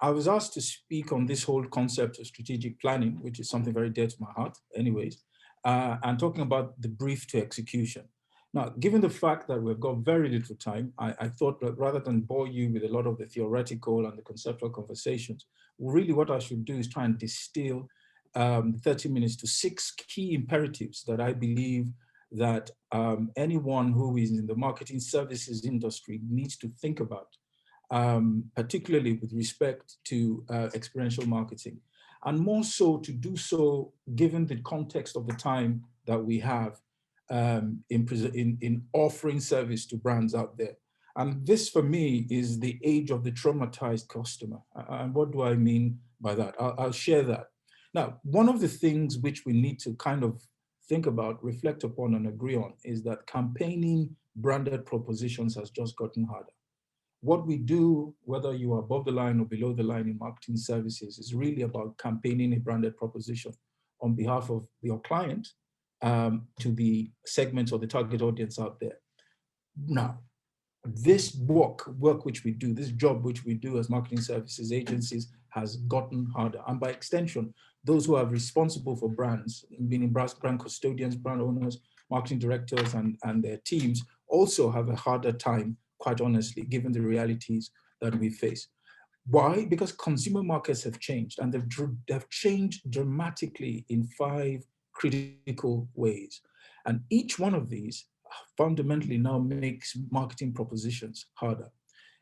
I was asked to speak on this whole concept of strategic planning, which is something very dear to my heart anyways, and talking about the brief to execution. Now, given the fact that we've got very little time, I thought that rather than bore you with a lot of the theoretical and the conceptual conversations, really what I should do is try and distill 30 minutes to 6 key imperatives that I believe that anyone who is in the marketing services industry needs to think about, particularly with respect to experiential marketing, and more so to do so given the context of the time that we have in offering service to brands out there. And this for me is the age of the traumatized customer. And what do I mean by that? I'll share that. Now, one of the things which we need to kind of think about, reflect upon and agree on is that campaigning branded propositions has just gotten harder. What we do, whether you are above the line or below the line in marketing services, is really about campaigning a branded proposition on behalf of your client to the segments or the target audience out there. Now, this work which we do, this job which we do as marketing services agencies has gotten harder. And by extension, those who are responsible for brands, meaning brand custodians, brand owners, marketing directors, and their teams also have a harder time, quite honestly, given the realities that we face. Why? Because consumer markets have changed, and they've changed dramatically in 5 critical ways. And each one of these fundamentally now makes marketing propositions harder.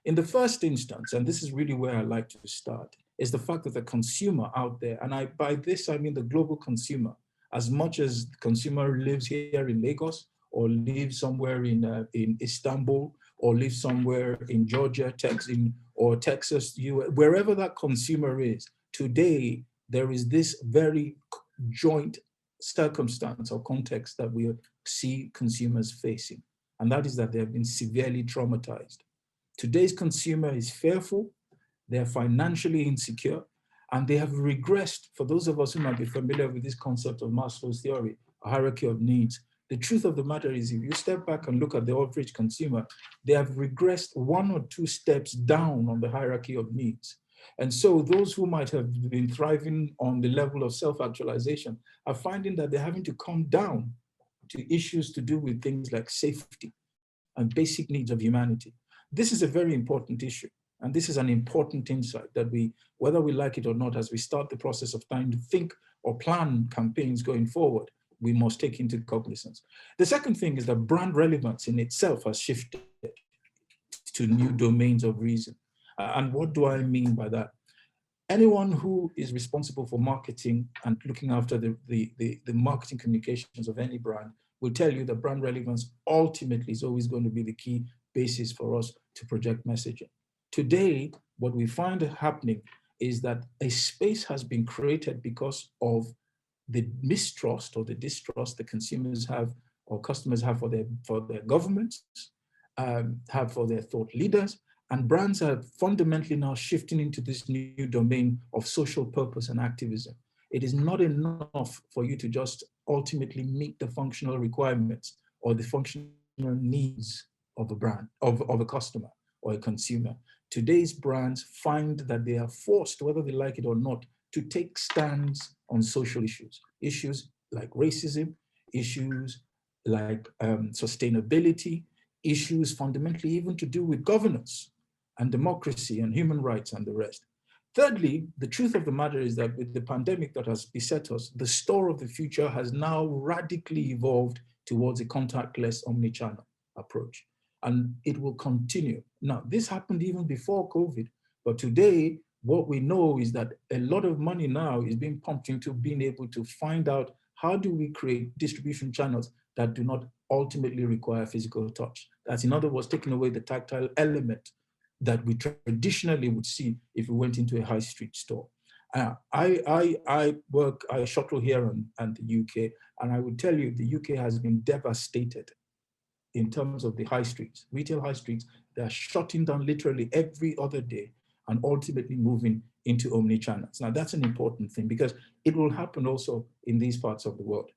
In the first instance, and this is really where I like to start, is the fact that the consumer out there, and by this I mean the global consumer, as much as the consumer lives here in Lagos, or lives somewhere in Istanbul, or lives somewhere in Georgia, or Texas, wherever that consumer is, today there is this very joint circumstance or context that we see consumers facing, and that is that they have been severely traumatized. Today's consumer is fearful, they're financially insecure, and they have regressed. For those of us who might be familiar with this concept of Maslow's theory, a hierarchy of needs, the truth of the matter is, if you step back and look at the average consumer, they have regressed 1 or 2 steps down on the hierarchy of needs. And so those who might have been thriving on the level of self-actualization are finding that they're having to come down to issues to do with things like safety and basic needs of humanity. This is a very important issue. And this is an important insight that we, whether we like it or not, as we start the process of trying to think or plan campaigns going forward, we must take into cognizance. The second thing is that brand relevance in itself has shifted to new domains of reason. And what do I mean by that? Anyone who is responsible for marketing and looking after the marketing communications of any brand will tell you that brand relevance ultimately is always going to be the key basis for us to project messaging. Today, what we find happening is that a space has been created because of the mistrust or the distrust the consumers have or customers have for their governments, have for their thought leaders, and brands are fundamentally now shifting into this new domain of social purpose and activism. It is not enough for you to just ultimately meet the functional requirements or the functional needs of a brand, of a customer or a consumer. Today's brands find that they are forced, whether they like it or not, to take stands on social issues. Issues like racism, issues like sustainability, issues fundamentally even to do with governance and democracy and human rights and the rest. Thirdly, the truth of the matter is that with the pandemic that has beset us, the store of the future has now radically evolved towards a contactless omnichannel approach. And it will continue. Now, this happened even before COVID, but today, what we know is that a lot of money now is being pumped into being able to find out how do we create distribution channels that do not ultimately require physical touch. That's, in other words, taking away the tactile element that we traditionally would see if we went into a high street store. I shuttle here and the UK, and I would tell you the UK has been devastated in terms of the high streets, retail high streets. They are shutting down literally every other day and ultimately moving into omni-channels. Now that's an important thing because it will happen also in these parts of the world.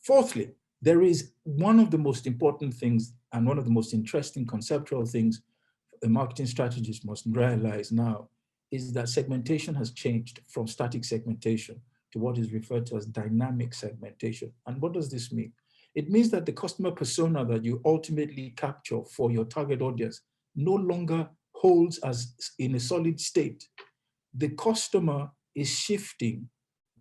Fourthly, there is one of the most important things and one of the most interesting conceptual things a marketing strategist must realize now is that segmentation has changed from static segmentation to what is referred to as dynamic segmentation. And what does this mean? It means that the customer persona that you ultimately capture for your target audience no longer holds as in a solid state. The customer is shifting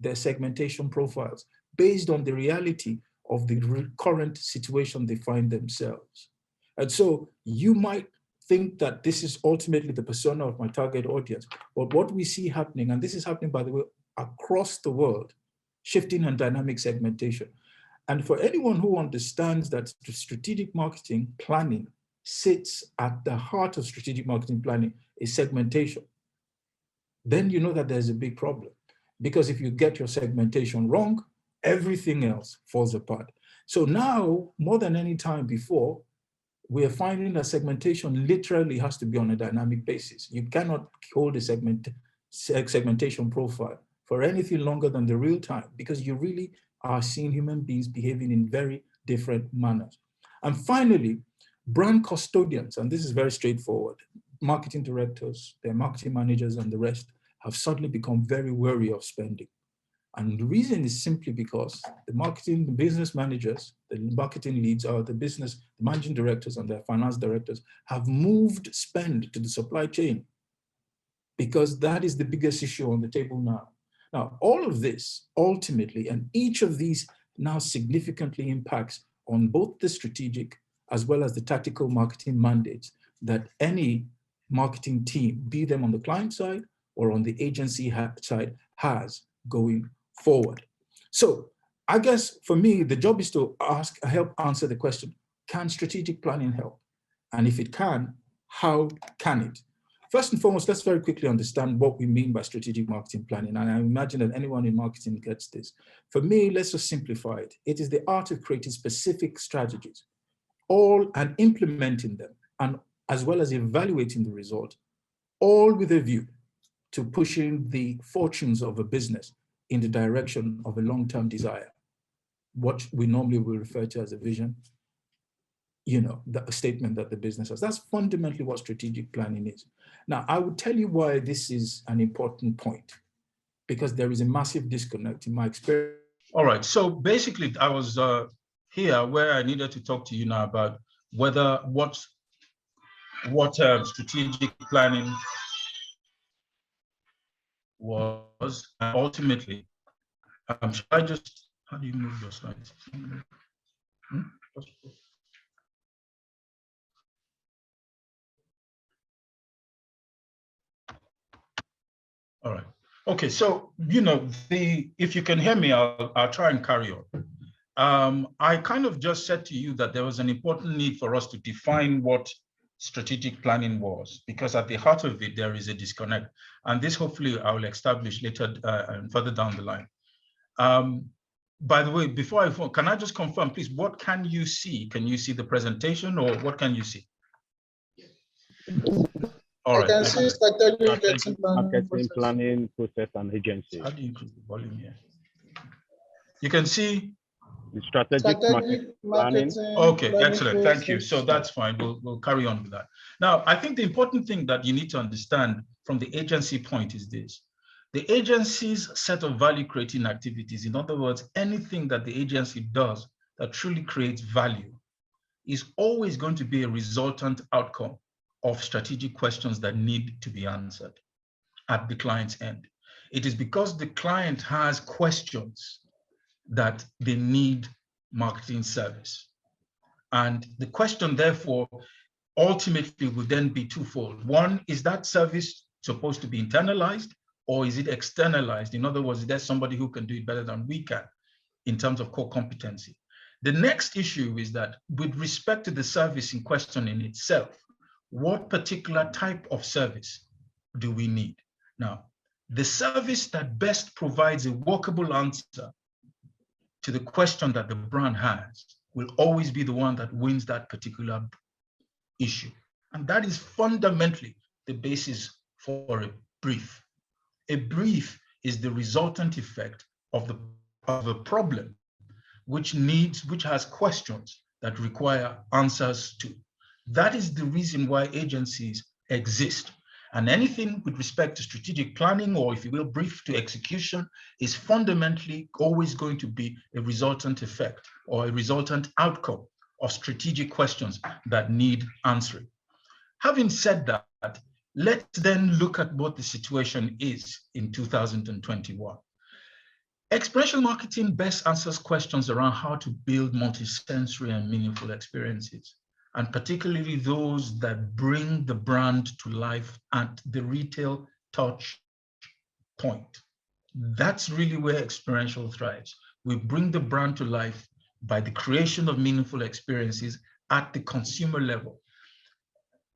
their segmentation profiles based on the reality of the current situation they find themselves. And so you might think that this is ultimately the persona of my target audience, but what we see happening, and this is happening, by the way, across the world, shifting and dynamic segmentation. And for anyone who understands that strategic marketing planning sits at the heart of strategic marketing planning is segmentation, then you know that there's a big problem. Because if you get your segmentation wrong, everything else falls apart. So now, more than any time before, we are finding that segmentation literally has to be on a dynamic basis. You cannot hold a segmentation profile for anything longer than the real time, because you really are seeing human beings behaving in very different manners. And finally, brand custodians, and this is very straightforward. Marketing directors, their marketing managers, and the rest have suddenly become very wary of spending. And the reason is simply because the business managers, the marketing leads, or the managing directors and their finance directors have moved spend to the supply chain, because that is the biggest issue on the table now. Now, all of this ultimately, and each of these now significantly impacts on both the strategic as well as the tactical marketing mandates that any marketing team, be them on the client side or on the agency side, has going forward. So I guess for me, the job is to help answer the question, can strategic planning help? And if it can, how can it? First and foremost, let's very quickly understand what we mean by strategic marketing planning. And I imagine that anyone in marketing gets this. For me, let's just simplify it. It is the art of creating specific strategies, all and implementing them, and as well as evaluating the result, all with a view to pushing the fortunes of a business in the direction of a long-term desire, what we normally will refer to as a vision, the statement that the business has. That's fundamentally what strategic planning is. Now, I will tell you why this is an important point, because there is a massive disconnect in my experience. All right, so basically I was here where I needed to talk to you now about whether what strategic planning was, and ultimately, should I just, how do you move your slides? All right. Okay, so if you can hear me, I'll try and carry on. I kind of just said to you that there was an important need for us to define what strategic planning was, because at the heart of it, there is a disconnect. And this hopefully I will establish later and further down the line. By the way, before can I just confirm, please, what can you see? Can you see the presentation, or what can you see? All right. I can see marketing planning process and agency. How do you increase the volume here? You can see the strategic marketing planning. Okay, excellent. Thank you. So that's fine. We'll carry on with that. Now, I think the important thing that you need to understand from the agency point is this. The agency's set of value creating activities, in other words, anything that the agency does that truly creates value, is always going to be a resultant outcome of strategic questions that need to be answered at the client's end. It is because the client has questions that they need marketing service. And the question, therefore, ultimately will then be twofold. One, is that service supposed to be internalized, or is it externalized? In other words, is there somebody who can do it better than we can in terms of core competency? The next issue is that with respect to the service in question in itself, what particular type of service do we need? Now, the service that best provides a workable answer to the question that the brand has will always be the one that wins that particular issue. And that is fundamentally the basis for a brief. A brief is the resultant effect of a problem which has questions that require answers to. That is the reason why agencies exist. And anything with respect to strategic planning, or if you will, brief to execution, is fundamentally always going to be a resultant effect or a resultant outcome of strategic questions that need answering. Having said that, let's then look at what the situation is in 2021. Experiential marketing best answers questions around how to build multisensory and meaningful experiences, and particularly those that bring the brand to life at the retail touch point. That's really where experiential thrives. We bring the brand to life by the creation of meaningful experiences at the consumer level,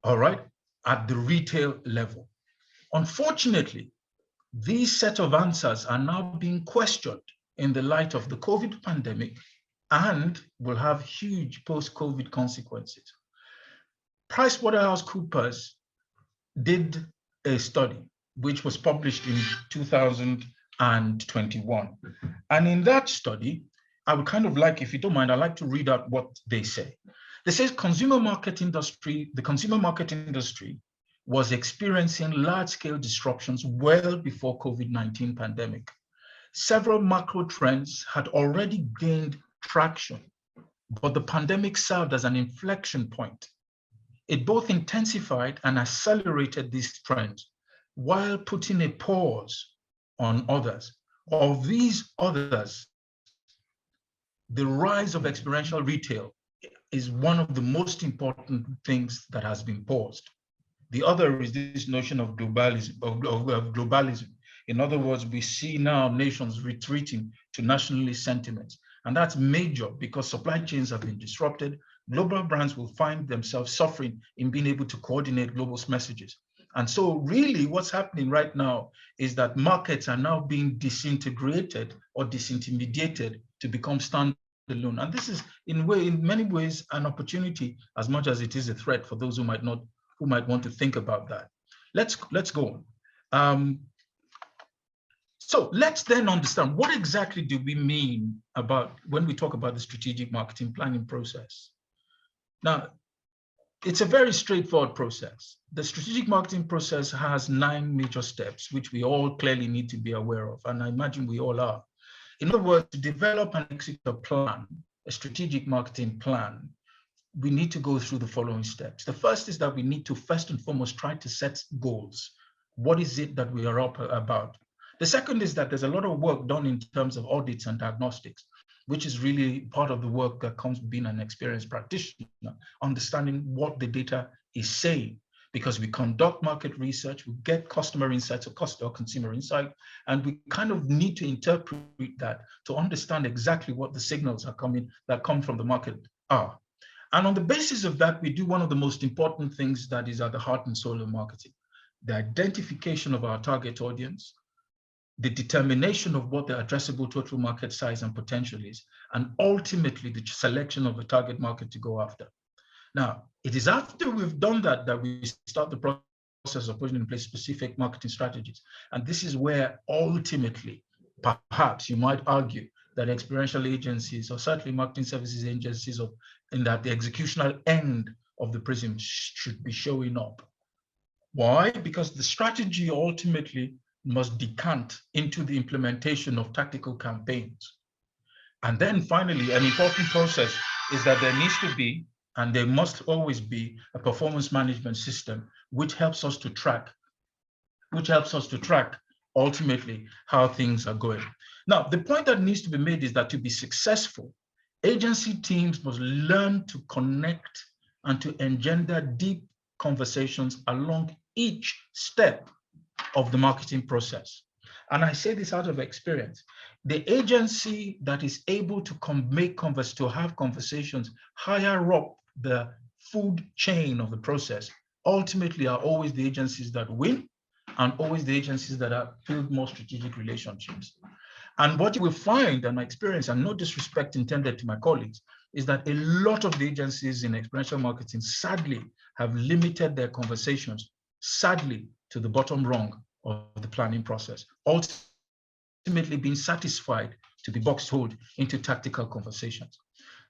all right, at the retail level. Unfortunately, these set of answers are now being questioned in the light of the COVID pandemic and will have huge post-COVID consequences. PricewaterhouseCoopers did a study which was published in 2021. And in that study, I would kind of like, if you don't mind, I'd like to read out what they say. They say the consumer market industry was experiencing large-scale disruptions well before COVID-19 pandemic. Several macro trends had already gained traction, but the pandemic served as an inflection point. It both intensified and accelerated these trends while putting a pause on others. Of these others, the rise of experiential retail is one of the most important things that has been paused. The other is this notion of globalism. In other words, we see now nations retreating to nationalist sentiments. And that's major because supply chains have been disrupted. Global brands will find themselves suffering in being able to coordinate global messages. And so really what's happening right now is that markets are now being disintegrated or disintermediated to become standalone. And this is in many ways an opportunity as much as it is a threat for those who might want to think about that. Let's go on. So let's then understand what exactly do we mean about when we talk about the strategic marketing planning process. Now, it's a very straightforward process. The strategic marketing process has 9 major steps, which we all clearly need to be aware of, and I imagine we all are. In other words, to develop and execute a plan, a strategic marketing plan, we need to go through the following steps. The first is that we need to first and foremost try to set goals. What is it that we are up about? The second is that there's a lot of work done in terms of audits and diagnostics, which is really part of the work that comes with being an experienced practitioner, understanding what the data is saying, because we conduct market research, we get customer insights or consumer insight, and we kind of need to interpret that to understand exactly what the signals are that come from the market are. And on the basis of that, we do one of the most important things that is at the heart and soul of marketing, the identification of our target audience, the determination of what the addressable total market size and potential is, and ultimately the selection of the target market to go after. Now, it is after we've done that that we start the process of putting in place specific marketing strategies. And this is where ultimately, perhaps you might argue that experiential agencies, or certainly marketing services agencies, in that the executional end of the prism should be showing up. Why? Because the strategy ultimately must decant into the implementation of tactical campaigns. And then finally, an important process is that there needs to be, and there must always be, a performance management system which helps us to track ultimately how things are going. Now, the point that needs to be made is that to be successful, agency teams must learn to connect and to engender deep conversations along each step of the marketing process. And I say this out of experience. The agency that is able to have conversations higher up the food chain of the process ultimately are always the agencies that win, and always the agencies that build more strategic relationships. And what you will find, and my experience, and no disrespect intended to my colleagues, is that a lot of the agencies in experiential marketing sadly have limited their conversations, sadly, to the bottom rung of the planning process, ultimately being satisfied to be boxholed into tactical conversations.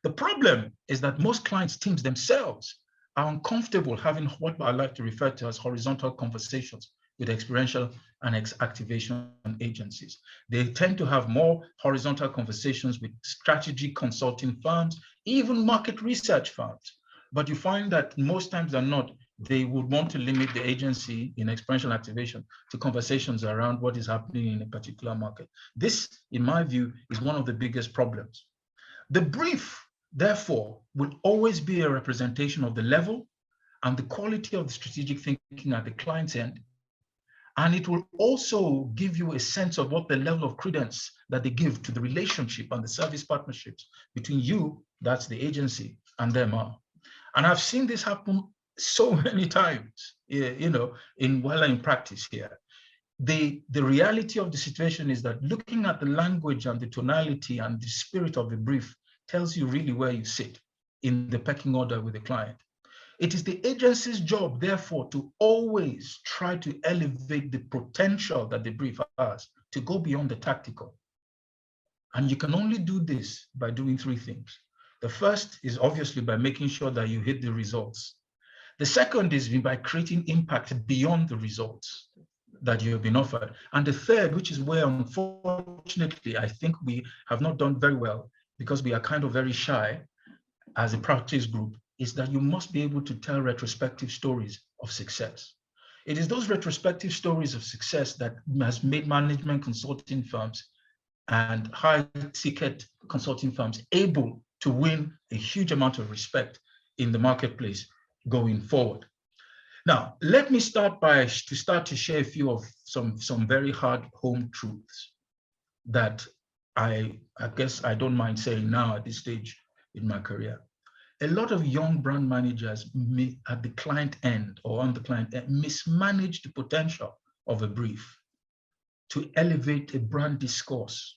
The problem is that most clients' teams themselves are uncomfortable having what I like to refer to as horizontal conversations with experiential and activation agencies. They tend to have more horizontal conversations with strategy consulting firms, even market research firms. But you find that most times than not, they would want to limit the agency in experiential activation to conversations around what is happening in a particular market. This, in my view, is one of the biggest problems. The brief, therefore, will always be a representation of the level and the quality of the strategic thinking at the client's end. And it will also give you a sense of what the level of credence that they give to the relationship and the service partnerships between you, that's the agency, and them are. And I've seen this happen so many times, while in practice here. The reality of the situation is that looking at the language and the tonality and the spirit of the brief tells you really where you sit in the pecking order with the client. It is the agency's job, therefore, to always try to elevate the potential that the brief has to go beyond the tactical. And you can only do this by doing three things. The first is obviously by making sure that you hit the results. The second is by creating impact beyond the results that you have been offered. And the third, which is where, unfortunately, I think we have not done very well because we are kind of very shy as a practice group, is that you must be able to tell retrospective stories of success. It is those retrospective stories of success that has made management consulting firms and high-ticket consulting firms able to win a huge amount of respect in the marketplace going forward. Now, let me start to share a few of some very hard home truths that I guess I don't mind saying now at this stage in my career. A lot of young brand managers at the client end or on the client end mismanage the potential of a brief to elevate a brand discourse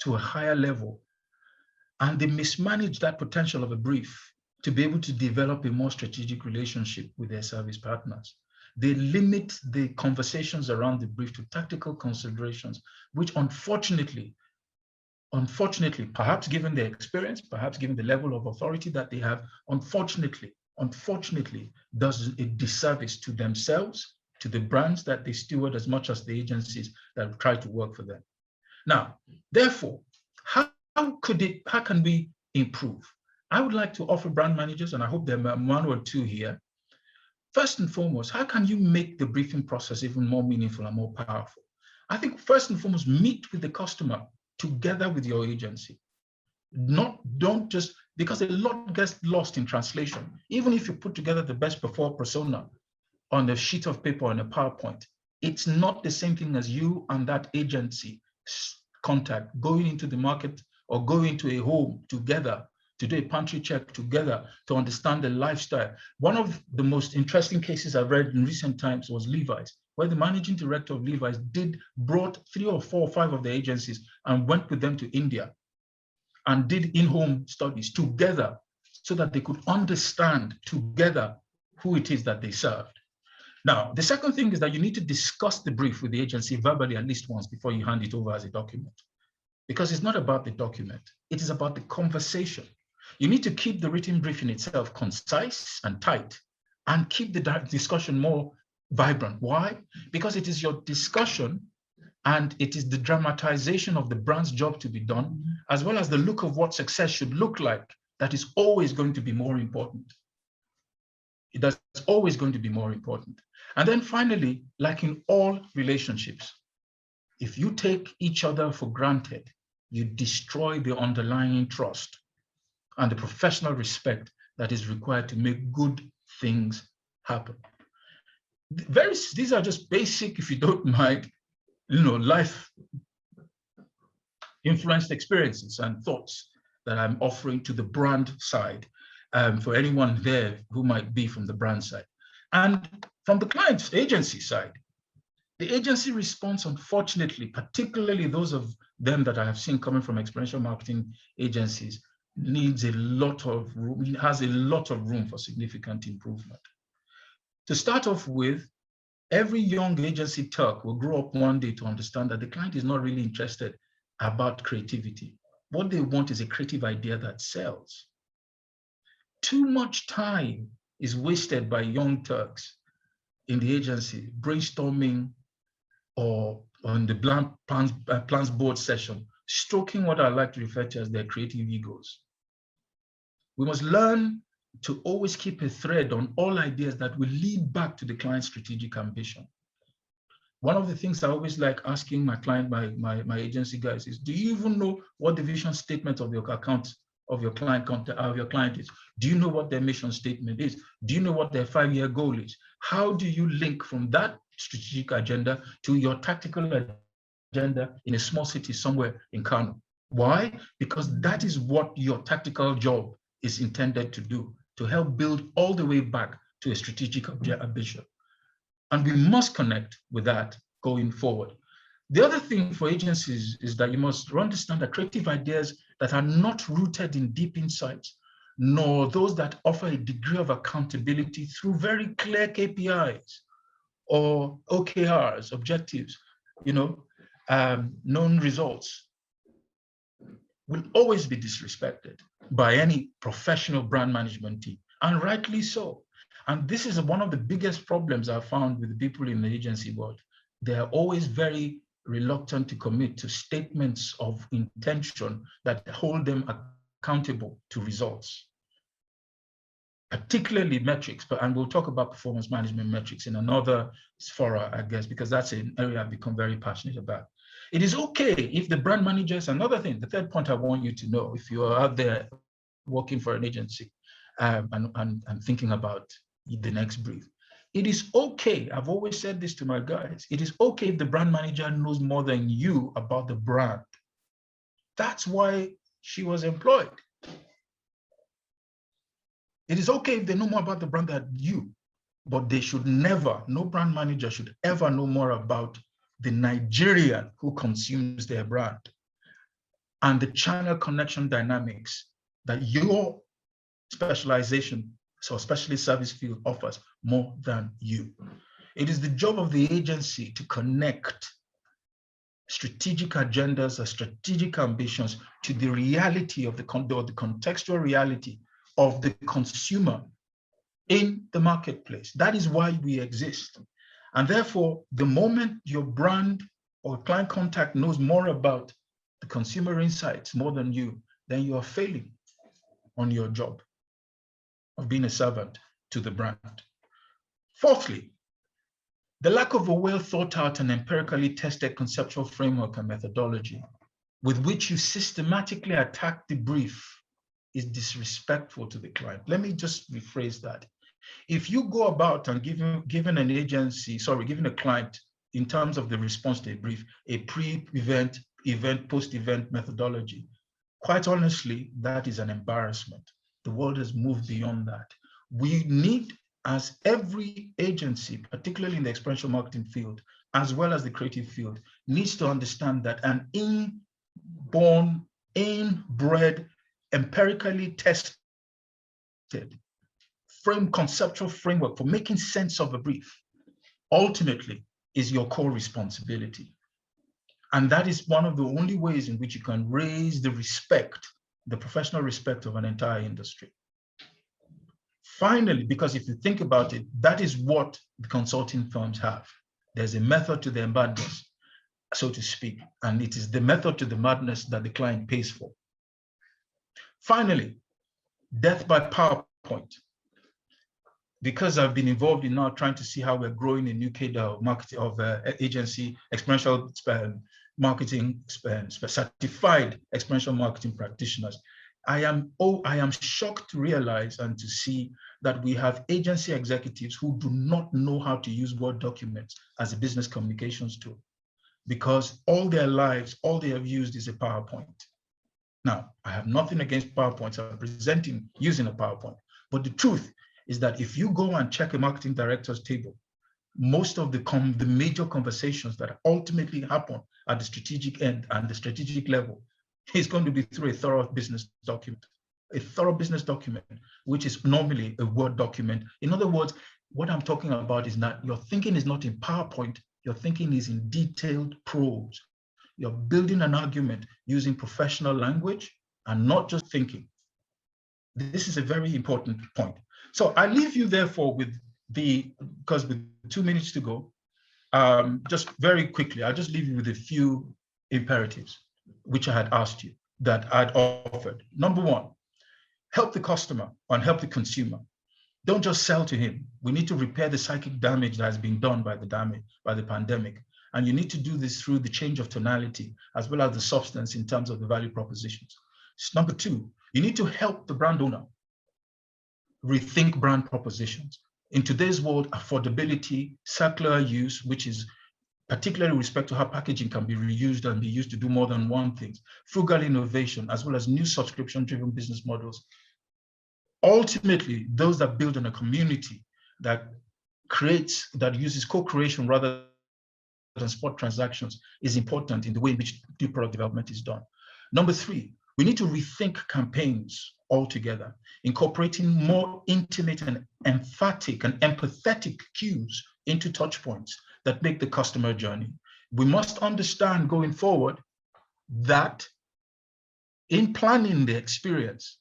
to a higher level. And they mismanage that potential of a brief to be able to develop a more strategic relationship with their service partners. They limit the conversations around the brief to tactical considerations, which unfortunately, perhaps given their experience, perhaps given the level of authority that they have, unfortunately, does a disservice to themselves, to the brands that they steward as much as the agencies that try to work for them. Now, therefore, how can we improve? I would like to offer brand managers, and I hope there are one or two here. First and foremost, how can you make the briefing process even more meaningful and more powerful? I think first and foremost, meet with the customer together with your agency. Don't just, because a lot gets lost in translation. Even if you put together the best before persona on a sheet of paper or on a PowerPoint, it's not the same thing as you and that agency contact going into the market or going into a home together to do a pantry check together to understand the lifestyle. One of the most interesting cases I've read in recent times was Levi's, where the managing director of Levi's brought 3 or 4 or 5 of the agencies and went with them to India and did in-home studies together so that they could understand together who it is that they served. Now, the second thing is that you need to discuss the brief with the agency verbally at least once before you hand it over as a document. Because it's not about the document, it is about the conversation. You need to keep the written brief in itself concise and tight and keep the discussion more vibrant. Why? Because it is your discussion and it is the dramatization of the brand's job to be done, as well as the look of what success should look like, that is always going to be more important. That's always going to be more important. And then finally, like in all relationships, if you take each other for granted, you destroy the underlying trust and the professional respect that is required to make good things happen. These are just basic, if you don't mind, life influenced experiences and thoughts that I'm offering to the brand side for anyone there who might be from the brand side. And from the client's agency side, the agency response, unfortunately, particularly those of them that I have seen coming from experiential marketing agencies, has a lot of room for significant improvement. To start off with, every young agency Turk will grow up one day to understand that the client is not really interested about creativity. What they want is a creative idea that sells. Too much time is wasted by young Turks in the agency brainstorming or on the plans board session, stroking what I like to refer to as their creative egos. We must learn to always keep a thread on all ideas that will lead back to the client's strategic ambition. One of the things I always like asking my client, my agency guys is, do you even know what the vision statement of your account, of your client is? Do you know what their mission statement is? Do you know what their 5-year goal is? How do you link from that strategic agenda to your tactical agenda in a small city somewhere in Kano? Why? Because that is what your tactical job is intended to do, to help build all the way back to a strategic ambition. And we must connect with that going forward. The other thing for agencies is that you must understand that creative ideas that are not rooted in deep insights, nor those that offer a degree of accountability through very clear KPIs or OKRs, objectives, known results, will always be disrespected by any professional brand management team, and rightly so. And this is one of the biggest problems I've found with the people in the agency world. They are always very reluctant to commit to statements of intention that hold them accountable to results, particularly metrics. And we'll talk about performance management metrics in another forum, I guess, because that's an area I've become very passionate about. It is okay if the brand managers, another thing, the third point I want you to know, if you are out there working for an agency and thinking about the next brief, it is okay. I've always said this to my guys. It is okay if the brand manager knows more than you about the brand. That's why she was employed. It is okay if they know more about the brand than you, but they should never, no brand manager should ever know more about the Nigerian who consumes their brand and the channel connection dynamics that your specialization, so especially service field, offers more than you. It is the job of the agency to connect strategic agendas or strategic ambitions to the reality of the contextual reality of the consumer in the marketplace. That is why we exist. And therefore, the moment your brand or client contact knows more about the consumer insights more than you, then you are failing on your job of being a servant to the brand. Fourthly, the lack of a well thought out and empirically tested conceptual framework and methodology with which you systematically attack the brief is disrespectful to the client. Let me just rephrase that. If you go about and giving a client, in terms of the response to a brief, a pre-event, event, post-event methodology, quite honestly, that is an embarrassment. The world has moved beyond that. We need, as every agency, particularly in the experiential marketing field, as well as the creative field, needs to understand that an inborn, inbred, empirically tested conceptual framework for making sense of a brief ultimately is your core responsibility. And that is one of the only ways in which you can raise the respect, the professional respect of an entire industry. Finally, because if you think about it, that is what the consulting firms have. There's a method to their madness, so to speak, and it is the method to the madness that the client pays for. Finally, death by PowerPoint. Because I've been involved in now trying to see how we're growing a new cadre of marketing, of agency, experiential marketing, certified experiential marketing practitioners, I am shocked to realize and to see that we have agency executives who do not know how to use Word documents as a business communications tool, because all their lives, all they have used is a PowerPoint. Now, I have nothing against PowerPoints. I'm presenting using a PowerPoint, but the truth is that if you go and check a marketing director's table, most of the major conversations that ultimately happen at the strategic end and the strategic level is going to be through a thorough business document, which is normally a Word document. In other words, what I'm talking about is that your thinking is not in PowerPoint, your thinking is in detailed prose. You're building an argument using professional language and not just thinking. This is a very important point. So I leave you therefore with because with 2 minutes to go, just very quickly, I'll just leave you with a few imperatives, which I had asked you, that I'd offered. Number one, help the customer and help the consumer. Don't just sell to him. We need to repair the psychic damage that has been done by the pandemic. And you need to do this through the change of tonality, as well as the substance in terms of the value propositions. Number two, you need to help the brand owner rethink brand propositions. In today's world, affordability, circular use, which is particularly with respect to how packaging can be reused and be used to do more than one thing, frugal innovation, as well as new subscription-driven business models. Ultimately, those that build on a community that uses co-creation rather than spot transactions is important in the way in which new product development is done. Number three, we need to rethink campaigns altogether, incorporating more intimate and emphatic and empathetic cues into touch points that make the customer journey. We must understand going forward that in planning the experience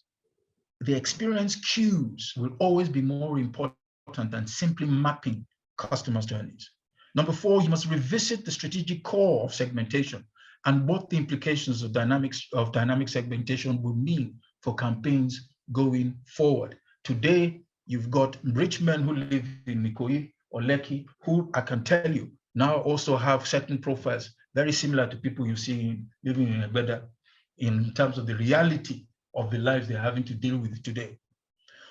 cues will always be more important than simply mapping customers' journeys. Number four, you must revisit the strategic core of segmentation and what the implications of dynamic segmentation will mean for campaigns going forward. Today, you've got rich men who live in Ikoyi or Lekki, who I can tell you now also have certain profiles very similar to people you see living in Egbeda in terms of the reality of the lives they're having to deal with today.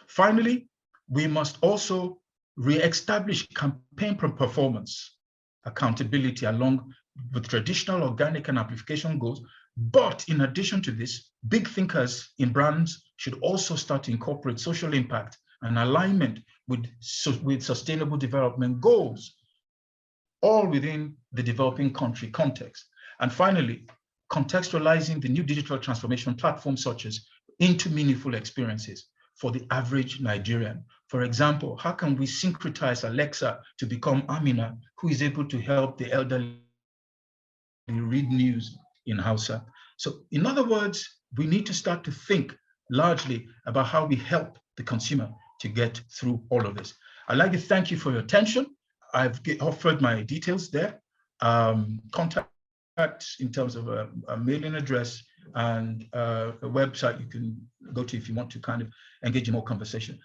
Finally, we must also re-establish campaign performance accountability along with traditional organic and amplification goals. But in addition to this, big thinkers in brands should also start to incorporate social impact and alignment with sustainable development goals, all within the developing country context. And finally, contextualizing the new digital transformation platforms such as into meaningful experiences for the average Nigerian. For example, how can we syncretize Alexa to become Amina, who is able to help the elderly read news in Hausa? So in other words, we need to start to think largely about how we help the consumer to get through all of this. I'd like to thank you for your attention. I've offered my details there, contact in terms of a mailing address and a website you can go to if you want to kind of engage in more conversation.